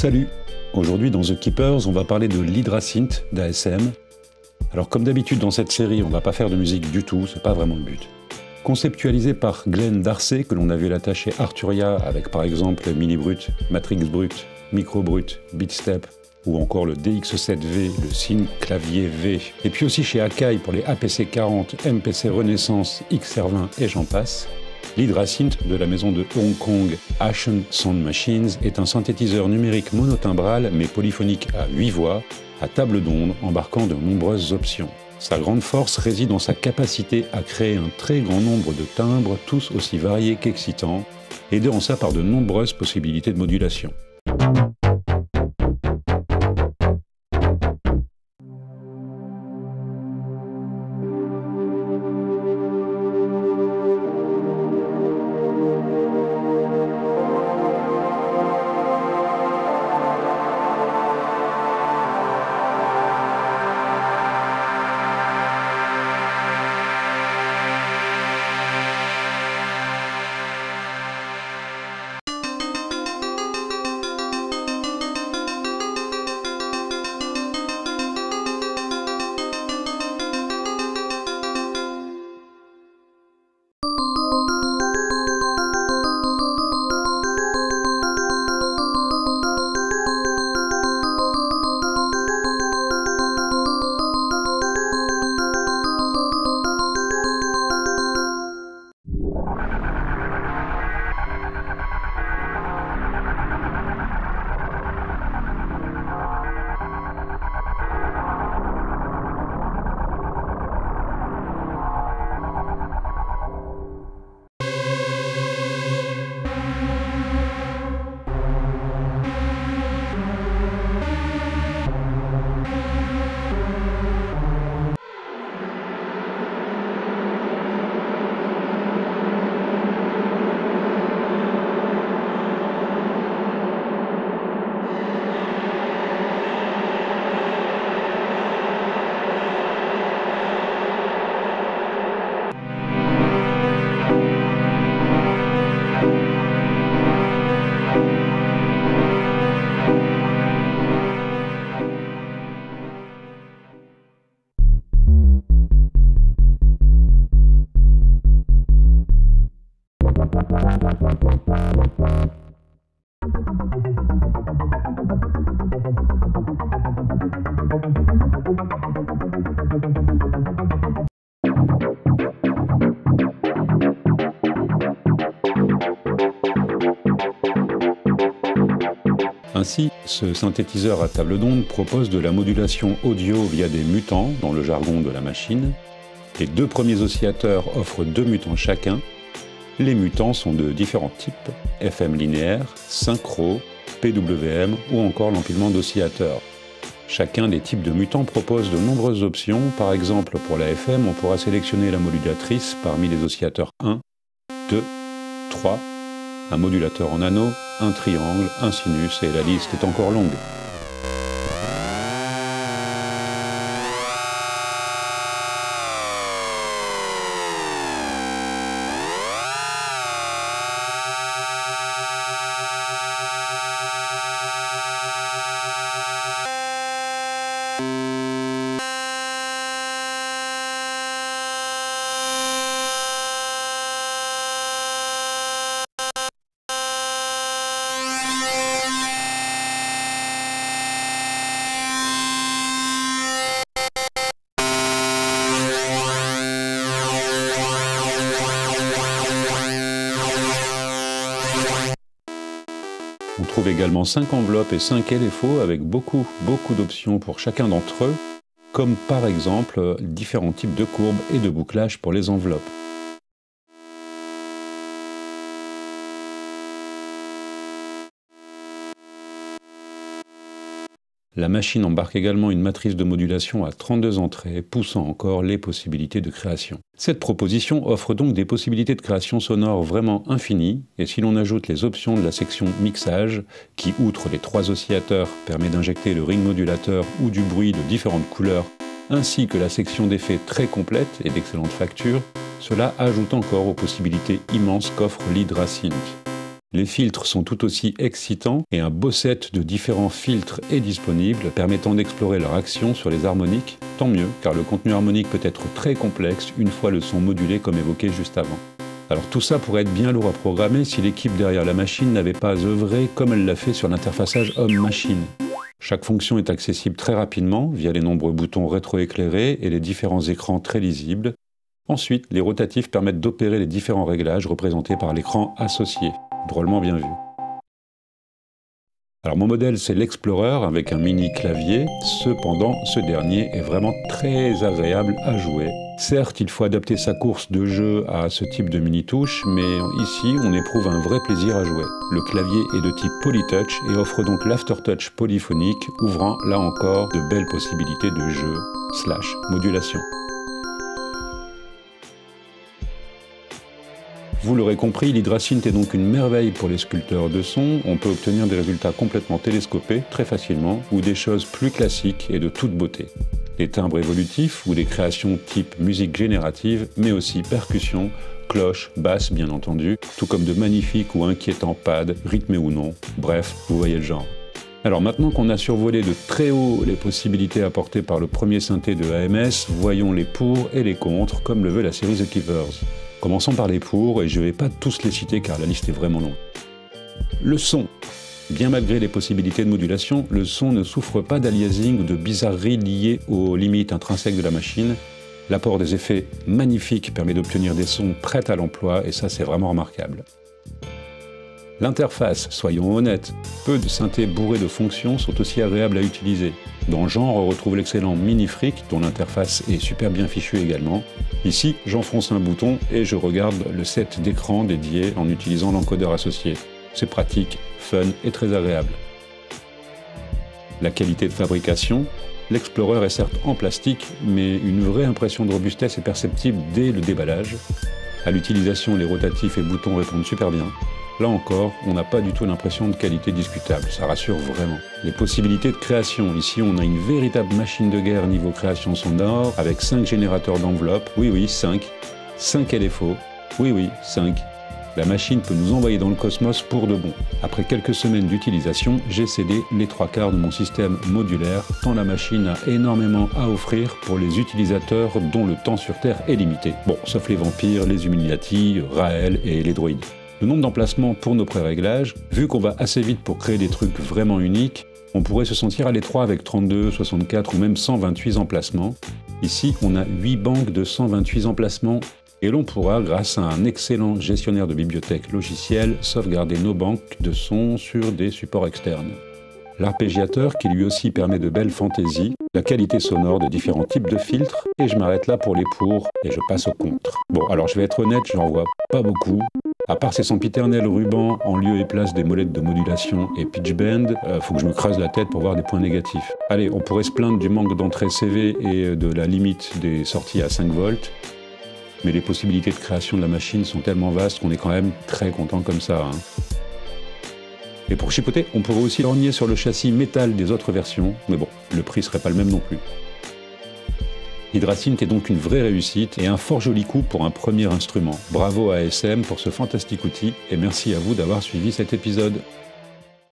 Salut! Aujourd'hui dans The Keepers, on va parler de l'Hydrasynth d'ASM. Alors comme d'habitude dans cette série, on va pas faire de musique du tout, c'est pas vraiment le but. Conceptualisé par Glenn Darcey, que l'on a vu l'attacher Arturia avec par exemple Mini Brut, Matrix Brut, Micro Brut, Beatstep ou encore le DX7V, le Synth Clavier V. Et puis aussi chez Akai pour les APC40, MPC Renaissance, XR20 et j'en passe. L'Hydrasynth de la maison de Hong Kong Ashen Sound Machines est un synthétiseur numérique monotimbral mais polyphonique à 8 voix, à table d'onde, embarquant de nombreuses options. Sa grande force réside dans sa capacité à créer un très grand nombre de timbres, tous aussi variés qu'excitants, aidés en ça par de nombreuses possibilités de modulation. Ainsi, ce synthétiseur à table d'onde propose de la modulation audio via des mutants, dans le jargon de la machine. Les deux premiers oscillateurs offrent 2 mutants chacun. Les mutants sont de différents types, FM linéaire, synchro, PWM ou encore l'empilement d'oscillateurs. Chacun des types de mutants propose de nombreuses options. Par exemple, pour la FM, on pourra sélectionner la modulatrice parmi les oscillateurs 1, 2, 3, un modulateur en anneau, un triangle, un sinus et la liste est encore longue. On trouve également 5 enveloppes et 5 LFO avec beaucoup d'options pour chacun d'entre eux, comme par exemple différents types de courbes et de bouclage pour les enveloppes. La machine embarque également une matrice de modulation à 32 entrées, poussant encore les possibilités de création. Cette proposition offre donc des possibilités de création sonore vraiment infinies, et si l'on ajoute les options de la section mixage, qui outre les 3 oscillateurs permet d'injecter le ring modulateur ou du bruit de différentes couleurs, ainsi que la section d'effets très complète et d'excellente facture, cela ajoute encore aux possibilités immenses qu'offre l'Hydrasynth. Les filtres sont tout aussi excitants et un beau set de différents filtres est disponible permettant d'explorer leur action sur les harmoniques. Tant mieux, car le contenu harmonique peut être très complexe une fois le son modulé comme évoqué juste avant. Alors tout ça pourrait être bien lourd à programmer si l'équipe derrière la machine n'avait pas œuvré comme elle l'a fait sur l'interfaçage homme-machine. Chaque fonction est accessible très rapidement via les nombreux boutons rétroéclairés et les différents écrans très lisibles. Ensuite, les rotatifs permettent d'opérer les différents réglages représentés par l'écran associé. Drôlement bien vu. Alors mon modèle c'est l'Explorer avec un mini clavier, cependant ce dernier est vraiment très agréable à jouer. Certes, il faut adapter sa course de jeu à ce type de mini-touche, mais ici on éprouve un vrai plaisir à jouer. Le clavier est de type Polytouch et offre donc l'aftertouch polyphonique, ouvrant là encore de belles possibilités de jeu / modulation. Vous l'aurez compris, l'Hydrasynth est donc une merveille pour les sculpteurs de son. On peut obtenir des résultats complètement télescopés, très facilement, ou des choses plus classiques et de toute beauté. Des timbres évolutifs ou des créations type musique générative, mais aussi percussions, cloches, basses bien entendu, tout comme de magnifiques ou inquiétants pads, rythmés ou non. Bref, vous voyez le genre. Alors maintenant qu'on a survolé de très haut les possibilités apportées par le premier synthé de AMS, voyons les pour et les contre, comme le veut la série The Keepers. Commençons par les pour, et je ne vais pas tous les citer car la liste est vraiment longue. Le son. Bien malgré les possibilités de modulation, le son ne souffre pas d'aliasing ou de bizarreries liées aux limites intrinsèques de la machine. L'apport des effets magnifiques permet d'obtenir des sons prêts à l'emploi, et ça c'est vraiment remarquable. L'interface, soyons honnêtes, peu de synthés bourrés de fonctions sont aussi agréables à utiliser. Dans le genre, on retrouve l'excellent Minifreak, dont l'interface est super bien fichue également. Ici, j'enfonce un bouton et je regarde le set d'écran dédié en utilisant l'encodeur associé. C'est pratique, fun et très agréable. La qualité de fabrication, l'Explorer est certes en plastique, mais une vraie impression de robustesse est perceptible dès le déballage. À l'utilisation, les rotatifs et boutons répondent super bien. Là encore, on n'a pas du tout l'impression de qualité discutable, ça rassure vraiment. Les possibilités de création, ici on a une véritable machine de guerre niveau création sonore, avec 5 générateurs d'enveloppes, oui 5 LFO, oui 5. La machine peut nous envoyer dans le cosmos pour de bon. Après quelques semaines d'utilisation, j'ai cédé les 3/4 de mon système modulaire, tant la machine a énormément à offrir pour les utilisateurs dont le temps sur Terre est limité. Bon, sauf les vampires, les Illuminati, Raël et les droïdes. Le nombre d'emplacements pour nos pré-réglages, vu qu'on va assez vite pour créer des trucs vraiment uniques, on pourrait se sentir à l'étroit avec 32, 64 ou même 128 emplacements. Ici, on a 8 banques de 128 emplacements et l'on pourra, grâce à un excellent gestionnaire de bibliothèque logicielle, sauvegarder nos banques de sons sur des supports externes. L'arpégiateur qui lui aussi permet de belles fantaisies, la qualité sonore de différents types de filtres, et je m'arrête là pour les pour et je passe au contre. Bon, alors je vais être honnête, j'en vois pas beaucoup. À part ces sempiternels rubans en lieu et place des molettes de modulation et pitch bend, faut que je me creuse la tête pour voir des points négatifs. Allez, on pourrait se plaindre du manque d'entrée CV et de la limite des sorties à 5 volts, mais les possibilités de création de la machine sont tellement vastes qu'on est quand même très content comme ça. Et pour chipoter, on pourrait aussi lorgner sur le châssis métal des autres versions, mais bon, le prix serait pas le même non plus. Hydrasynth est donc une vraie réussite et un fort joli coup pour un premier instrument. Bravo à ASM pour ce fantastique outil et merci à vous d'avoir suivi cet épisode.